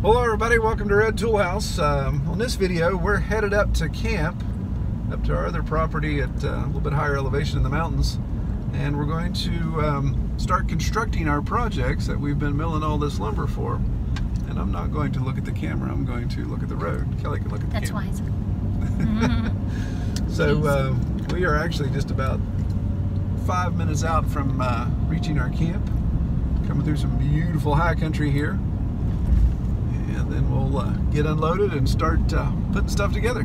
Hello everybody, welcome to Red Tool House. On this video we're headed up to camp, up to our other property at a little bit higher elevation in the mountains, and we're going to start constructing our projects that we've been milling all this lumber for. And I'm not going to look at the camera, I'm going to look at the road. Kelly can look at the camera. That's wise. So we are actually just about 5 minutes out from reaching our camp, coming through some beautiful high country here. And then we'll get unloaded and start putting stuff together.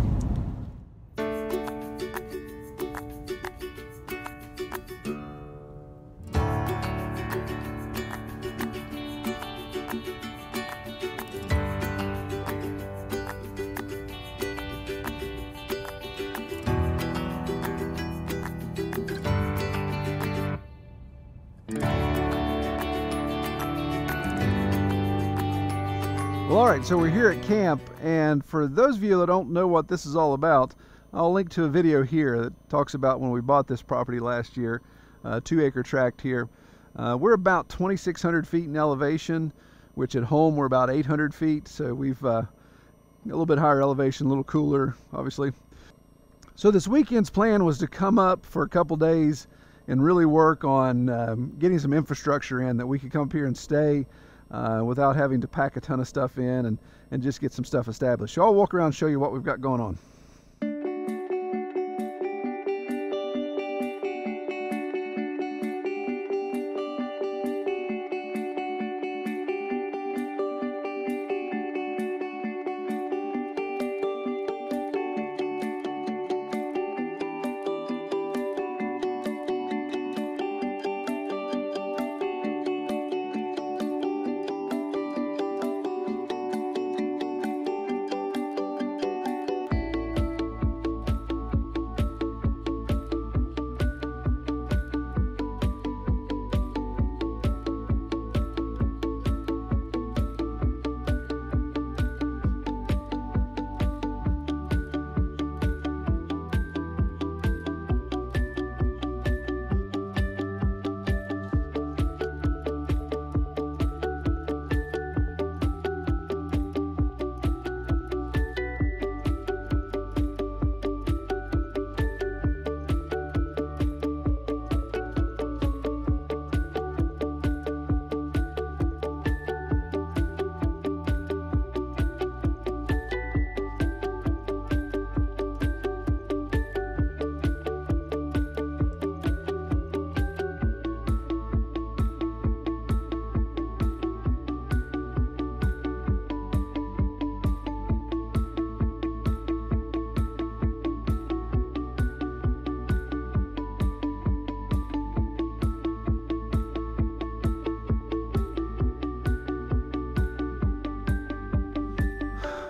Well, alright, so we're here at camp, and for those of you that don't know what this is all about, I'll link to a video here that talks about when we bought this property last year, 2-acre tract here. We're about 2,600 feet in elevation, which at home we're about 800 feet, so we've a little bit higher elevation, a little cooler, obviously. So this weekend's plan was to come up for a couple days and really work on getting some infrastructure in that we could come up here and stay without having to pack a ton of stuff in and just get some stuff established. So I'll walk around and show you what we've got going on.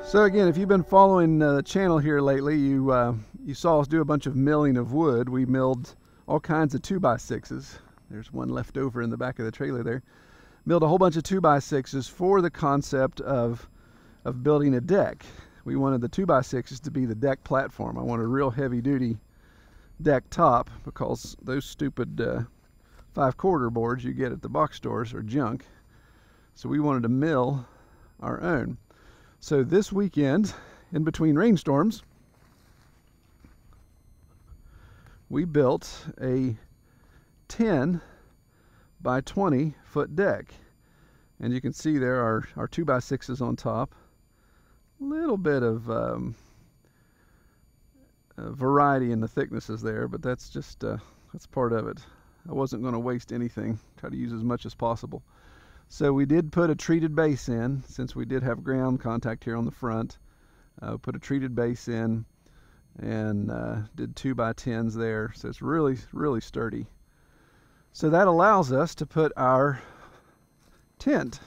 So again, if you've been following the channel here lately, you saw us do a bunch of milling of wood. We milled all kinds of 2x6s. There's one left over in the back of the trailer there. Milled a whole bunch of 2x6s for the concept of building a deck. We wanted the 2x6s to be the deck platform. I wanted a real heavy-duty deck top because those stupid 5/4 boards you get at the box stores are junk. So we wanted to mill our own. So this weekend, in between rainstorms, we built a 10 by 20 foot deck. And you can see there are our 2x6s on top. A little bit of variety in the thicknesses there, but that's just that's part of it. I wasn't going to waste anything, try to use as much as possible. So we did put a treated base in, since we did have ground contact here on the front. Put a treated base in and did 2x10s there, so it's really, really sturdy. So that allows us to put our tent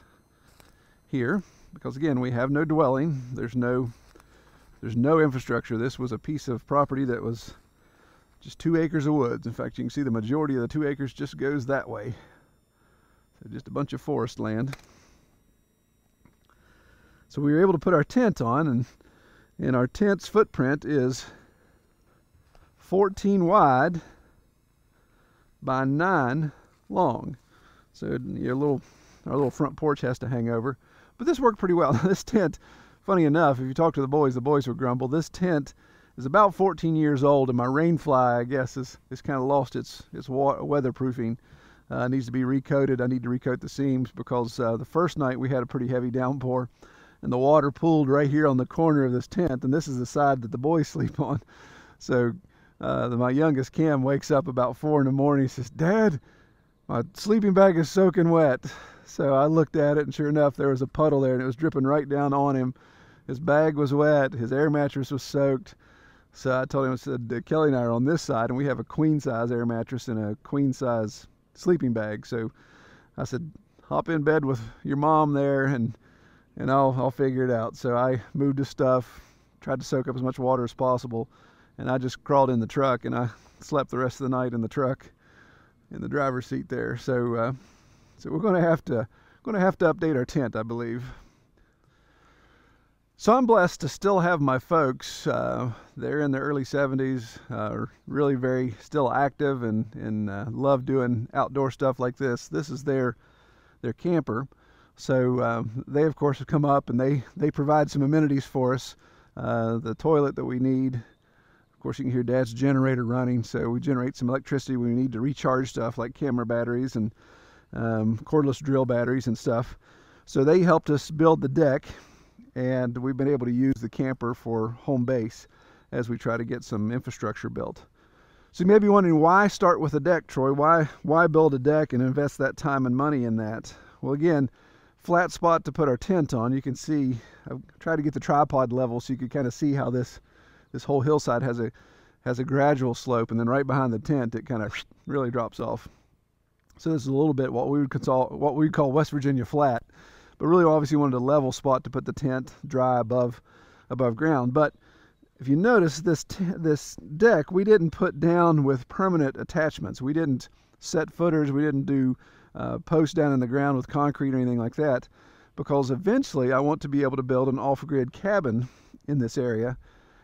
here, because again, we have no dwelling, there's no infrastructure. This was a piece of property that was just 2 acres of woods. In fact, you can see the majority of the 2 acres just goes that way. Just a bunch of forest land. So we were able to put our tent on, and our tent's footprint is 14 wide by 9 long. So our little front porch has to hang over. But this worked pretty well. This tent, funny enough, if you talk to the boys would grumble. This tent is about 14 years old, and my rainfly, I guess, is kind of lost its weatherproofing. Needs to be recoated. I need to recoat the seams because the first night we had a pretty heavy downpour, and the water pooled right here on the corner of this tent, and this is the side that the boys sleep on. So my youngest Cam wakes up about 4 in the morning. He says, "Dad, my sleeping bag is soaking wet." So I looked at it, and sure enough, there was a puddle there, and it was dripping right down on him. His bag was wet. His air mattress was soaked. So I told him, I said, Kelly and I are on this side, and we have a queen-size air mattress and a queen-size sleeping bag. So I said, hop in bed with your mom there, and I'll figure it out. So I moved his stuff, tried to soak up as much water as possible, and I just crawled in the truck, and I slept the rest of the night in the truck, in the driver's seat there. So we're going to have to update our tent, I believe. So I'm blessed to still have my folks. They're in their early 70s, really very still active, and love doing outdoor stuff like this. This is their camper. So they, of course, have come up, and they provide some amenities for us. The toilet that we need. Of course, you can hear Dad's generator running, so we generate some electricity when we need to recharge stuff like camera batteries and cordless drill batteries and stuff. So they helped us build the deck, and we've been able to use the camper for home base as we try to get some infrastructure built. So you may be wondering, why start with a deck, Troy? Why build a deck and invest that time and money in that? Well, again, flat spot to put our tent on. You can see, I've tried to get the tripod level so you can kind of see how this whole hillside has a gradual slope, and then right behind the tent it kind of really drops off. So this is a little bit what we would call West Virginia flat, but really obviously wanted a level spot to put the tent dry above ground. But if you notice, this deck we didn't put down with permanent attachments. We didn't set footers. We didn't do posts down in the ground with concrete or anything like that, because eventually I want to be able to build an off-grid cabin in this area,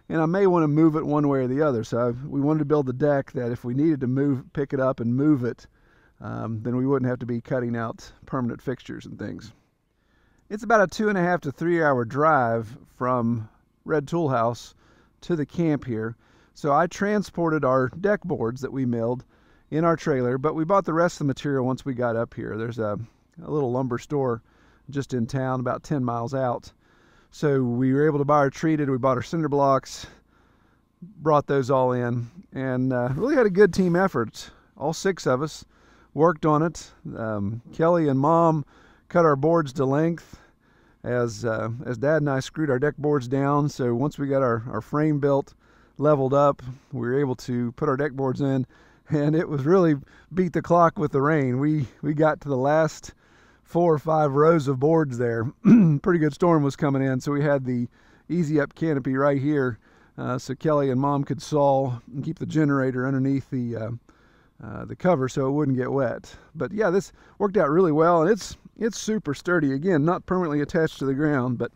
and I may want to move it one way or the other. So we wanted to build the deck that if we needed to pick it up and move it, then we wouldn't have to be cutting out permanent fixtures and things. It's about a 2.5 to 3 hour drive from Red Tool House to the camp here. So I transported our deck boards that we milled in our trailer, but we bought the rest of the material once we got up here. There's a little lumber store just in town, about 10 miles out. So we were able to buy our treated, we bought our cinder blocks, brought those all in, and really had a good team effort. All 6 of us worked on it. Kelly and Mom cut our boards to length as Dad and I screwed our deck boards down. So once we got our frame built, leveled up, we were able to put our deck boards in, and it was really beat the clock with the rain. We got to the last 4 or 5 rows of boards there. Pretty good storm was coming in, so we had the easy up canopy right here, so Kelly and Mom could saw and keep the generator underneath the cover so it wouldn't get wet. But yeah, this worked out really well, and it's super sturdy. Again, not permanently attached to the ground, but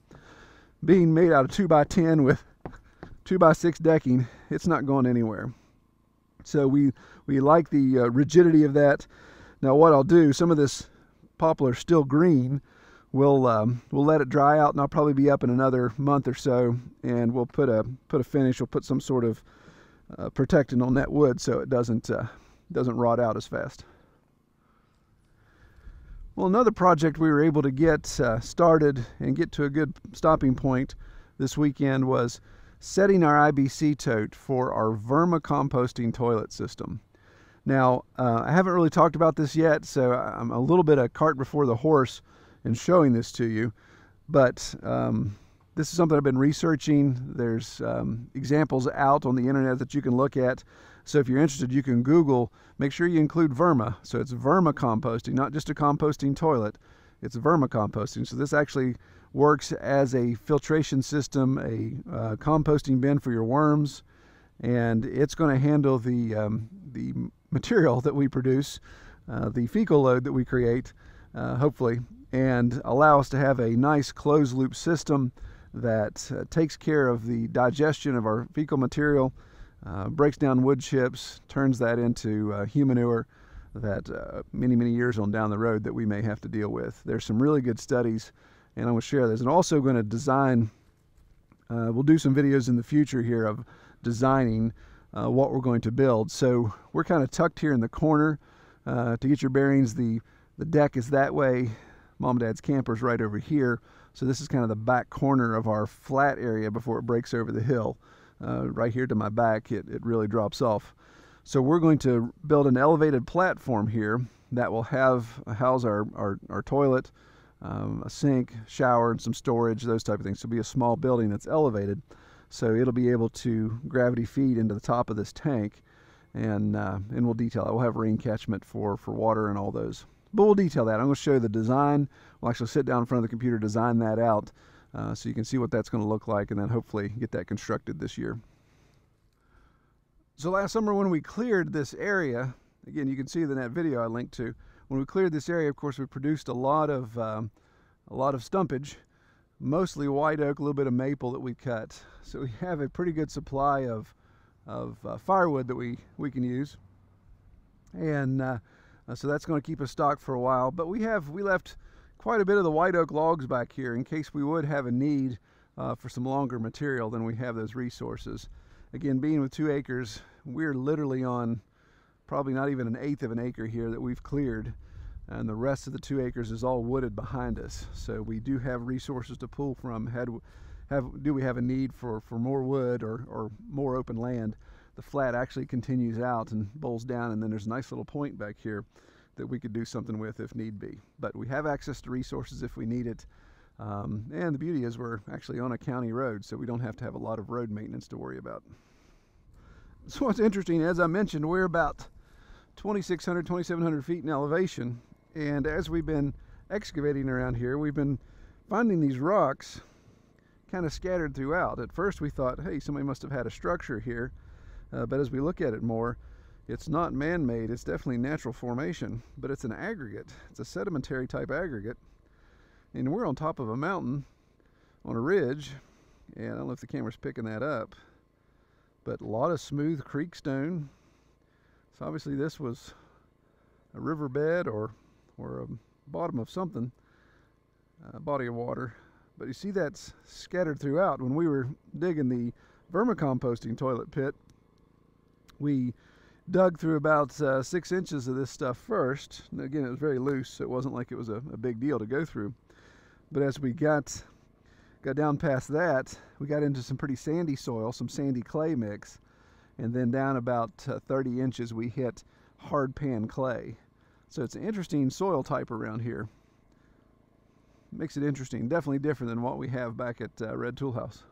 being made out of 2x10 with 2x6 decking, it's not going anywhere. So we like the rigidity of that. Now what I'll do, some of this poplar is still green. We'll let it dry out, and I'll probably be up in another month or so, and we'll put a finish. We'll put some sort of protectant on that wood so it doesn't rot out as fast. Well, another project we were able to get started and get to a good stopping point this weekend was setting our IBC tote for our vermi-composting toilet system. Now, I haven't really talked about this yet, so I'm a little bit a cart before the horse in showing this to you, but this is something I've been researching. There's examples out on the internet that you can look at. So if you're interested, you can Google, make sure you include vermi. So it's vermi-composting, not just a composting toilet, it's vermi-composting. So this actually works as a filtration system, a composting bin for your worms, and it's going to handle the material that we produce, the fecal load that we create, hopefully, and allow us to have a nice closed loop system that takes care of the digestion of our fecal material, breaks down wood chips, turns that into human manure that many years on down the road that we may have to deal with. There's some really good studies and I'm going to share those. And also going to design, we'll do some videos in the future here of designing what we're going to build. So we're kind of tucked here in the corner. To get your bearings, the deck is that way. Mom and Dad's camper's right over here. So this is kind of the back corner of our flat area before it breaks over the hill. Right here to my back, it really drops off. So we're going to build an elevated platform here that will house our toilet, a sink, shower, and some storage, those type of things. So it'll be a small building that's elevated. So it'll be able to gravity feed into the top of this tank, and we'll detail it. We'll have rain catchment for water and all those. But we'll detail that. I'm going to show you the design. We'll actually sit down in front of the computer, design that out, so you can see what that's going to look like, and then hopefully get that constructed this year. So last summer when we cleared this area, again, you can see in that video I linked to, when we cleared this area, of course, we produced a lot of stumpage, mostly white oak, a little bit of maple that we cut. So we have a pretty good supply of firewood that we can use, and so that's going to keep us stocked for a while. But we left quite a bit of the white oak logs back here in case we would have a need for some longer material. Then we have those resources. Again, being with 2 acres, we're literally on probably not even 1/8 of an acre here that we've cleared, and the rest of the 2 acres is all wooded behind us. So we do have resources to pull from. Do we have a need for more wood or more open land? The flat actually continues out and bowls down, and then there's a nice little point back here that we could do something with if need be. But we have access to resources if we need it. And the beauty is we're actually on a county road, so we don't have to have a lot of road maintenance to worry about. So what's interesting, as I mentioned, we're about 2,600, 2,700 feet in elevation, and as we've been excavating around here, we've been finding these rocks kind of scattered throughout. At first we thought, hey, somebody must have had a structure here, but as we look at it more, it's not man-made. It's definitely natural formation, but it's an aggregate. It's a sedimentary type aggregate. And we're on top of a mountain on a ridge, and I don't know if the camera's picking that up, but a lot of smooth creek stone. So obviously this was a riverbed or a bottom of something, a body of water. But you see that's scattered throughout. When we were digging the vermi-composting toilet pit, we dug through about 6 inches of this stuff first. And again, it was very loose, so it wasn't like it was a big deal to go through. But as we got down past that, we got into some pretty sandy soil, some sandy clay mix, and then down about 30 inches we hit hard pan clay. So it's an interesting soil type around here. Makes it interesting, definitely different than what we have back at Red Tool House.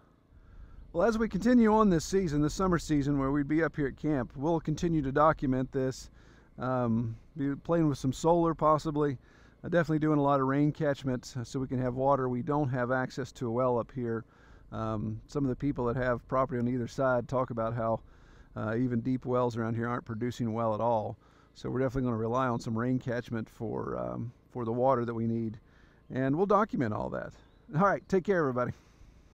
Well, as we continue on this season, this summer season, where we'd be up here at camp, we'll continue to document this, be playing with some solar possibly. Definitely doing a lot of rain catchment so we can have water. We don't have access to a well up here. Some of the people that have property on either side talk about how even deep wells around here aren't producing well at all. So we're definitely going to rely on some rain catchment for the water that we need. And we'll document all that. All right, take care, everybody.